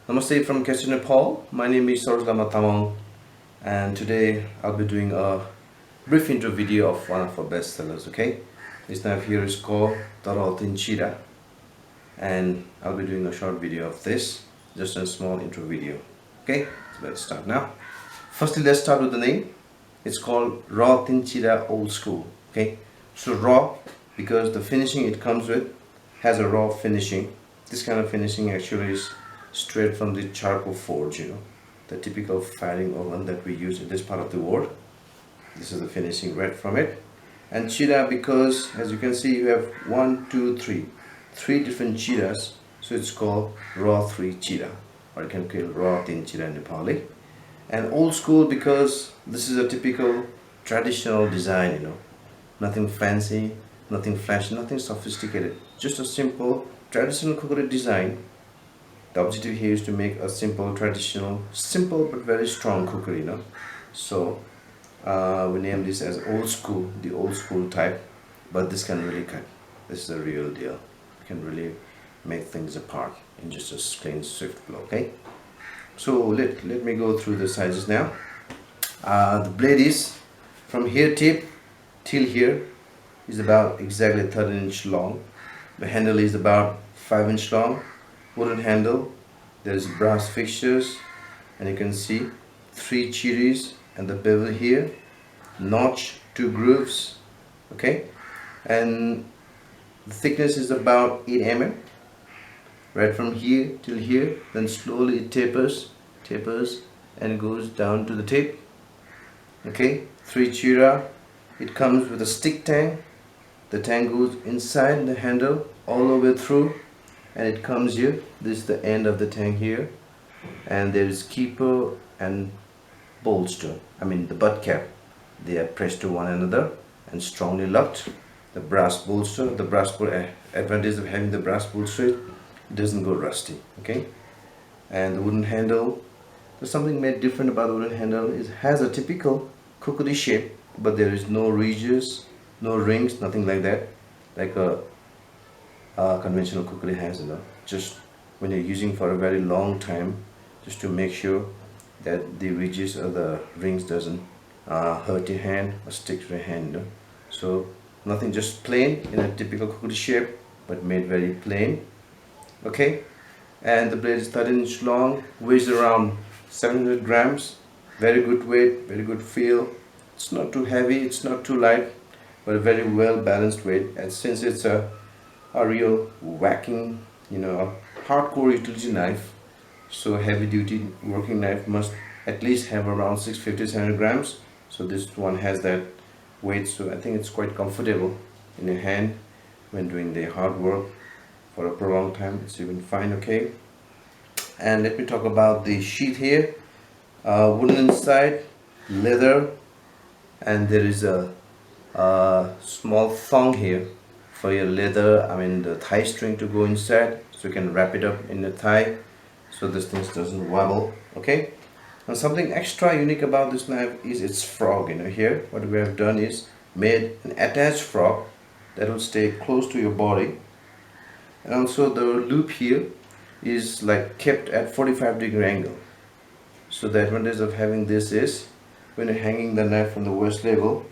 Namaste from KHHI Nepal. My name is Tamang, and today I'll be doing a brief intro video of one of our best sellers. Okay, this knife here is called Chirra, and I'll be doing a short video of this, just a small intro video. Okay, so let's start now. Firstly, let's start with the name. It's called Raw Thin Cheera Old School. Okay, so raw because the finishing it comes with has a raw finishing. This kind of finishing actually is straight from the charcoal forge, the typical firing oven that we use in this part of the world. This is the finishing right from it. And cheera because as you can see you have three different cheeras, so it's called raw 3 cheera, or you can call raw thin cheera in Nepali. And old school because this is a typical traditional design, nothing fancy, nothing flashy, nothing sophisticated, just a simple traditional kukri design. The objective here is to make a simple, traditional, simple but very strong kukri, So we name this as old school, the old school type, but this can really cut. This is the real deal. You can really make things apart in just a plain swift blow. Okay, so let me go through the sizes now. The blade is from here tip till here is about exactly 13-inch long. The handle is about 5-inch long. Wooden handle, there's brass fixtures, and you can see 3 cherries and the bevel here, notch, 2 grooves. Okay, and the thickness is about 8 mm, right from here till here. Then slowly it tapers and goes down to the tip. Okay, 3 cheera. It comes with a stick tang. The tang goes inside the handle all the way through, and it comes here. This is the end of the tang here, and there is keeper and bolster, the butt cap. They are pressed to one another and strongly locked. The brass bolster, advantage of having the brass bolster, it doesn't go rusty. Okay, and the wooden handle, there's something made different about the wooden handle. It has a typical khukuri shape, but there is no ridges, no rings, nothing like that, like a conventional kukri has. Just when you're using for a very long time, just to make sure that the ridges or the rings doesn't hurt your hand or stick to your hand. So nothing, just plain in a typical kukri shape, but made very plain. Okay, and the blade is 13-inch long, weighs around 700 grams. Very good weight, very good feel. It's not too heavy, it's not too light, but a very well balanced weight. And since it's a real whacking, hardcore utility knife, so heavy duty working knife must at least have around 650-700 grams. So this one has that weight, so I think it's quite comfortable in your hand when doing the hard work for a prolonged time. It's even fine. Okay, and let me talk about the sheath here. Wooden inside, leather, and there is a small thong here for your leather, the thigh string to go inside, so you can wrap it up in the thigh so this thing doesn't wobble. Okay, and something extra unique about this knife is its frog. Here what we have done is made an attached frog that will stay close to your body, and also the loop here is like kept at 45-degree angle. So the advantage of having this is when you're hanging the knife from the waist level,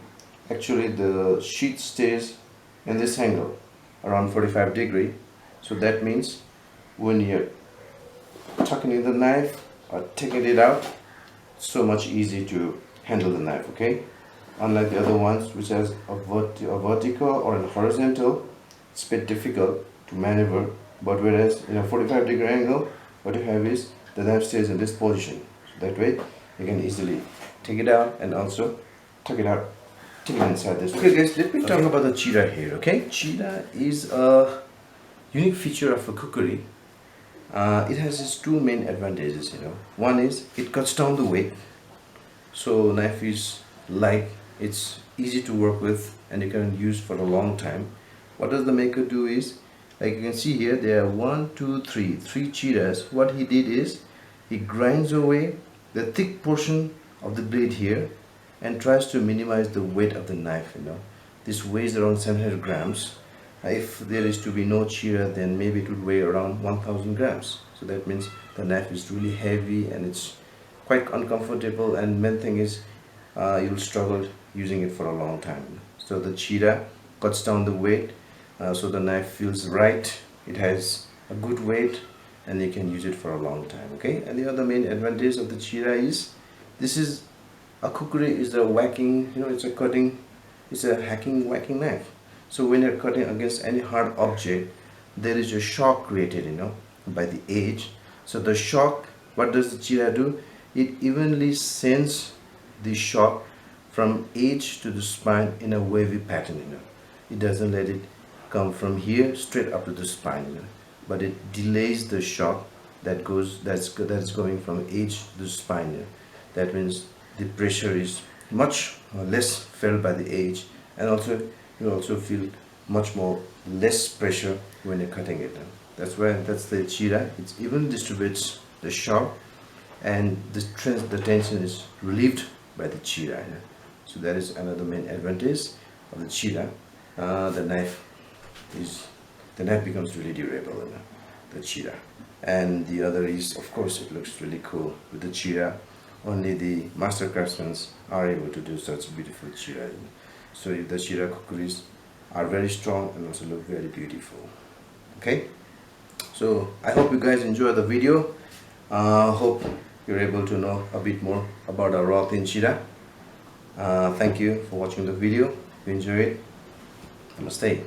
actually the sheath stays in this angle around 45-degree. So that means when you're tucking in the knife or taking it out, it's so much easy to handle the knife. Okay, unlike the other ones which has a vertical or a horizontal, it's a bit difficult to maneuver. But whereas in a 45-degree angle, what you have is the knife stays in this position, so that way you can easily take it out and also tuck it out, take it inside this. Okay guys, let me talk about the cheera here. Okay, cheera is a unique feature of a kukri. It has its 2 main advantages. One is it cuts down the weight, so knife is light, it's easy to work with, and you can use for a long time. What does the maker do is, like you can see here, there are 3 cheeras. What he did is he grinds away the thick portion of the blade here and tries to minimize the weight of the knife. This weighs around 700 grams. If there is to be no cheera, then maybe it would weigh around 1000 grams. So that means the knife is really heavy and it's quite uncomfortable, and main thing is you'll struggle using it for a long time. So the cheera cuts down the weight, so the knife feels right, it has a good weight, and you can use it for a long time. Okay, and the other main advantage of the cheera is this is a kukri, is a whacking, it's a cutting, it's a hacking whacking knife. So when you're cutting against any hard object, there is a shock created by the edge. So the shock, what does the cheera do? It evenly sends the shock from edge to the spine in a wavy pattern. It doesn't let it come from here straight up to the spine, but it delays the shock that's going from edge to the spine. That means the pressure is much less felt by the edge, and also you also feel much more less pressure when you're cutting it. That's the cheera. It even distributes the shock, and the tension is relieved by the cheera. So that is another main advantage of the cheera. The knife becomes really durable, the cheera. And the other is, of course, it looks really cool with the cheera. Only the master craftsmen are able to do such beautiful cheera. So the cheera kukuris are very strong and also look very beautiful. Okay, so I hope you guys enjoy the video. Hope you're able to know a bit more about our raw thin cheera. Thank you for watching the video. If you enjoyed it, namaste.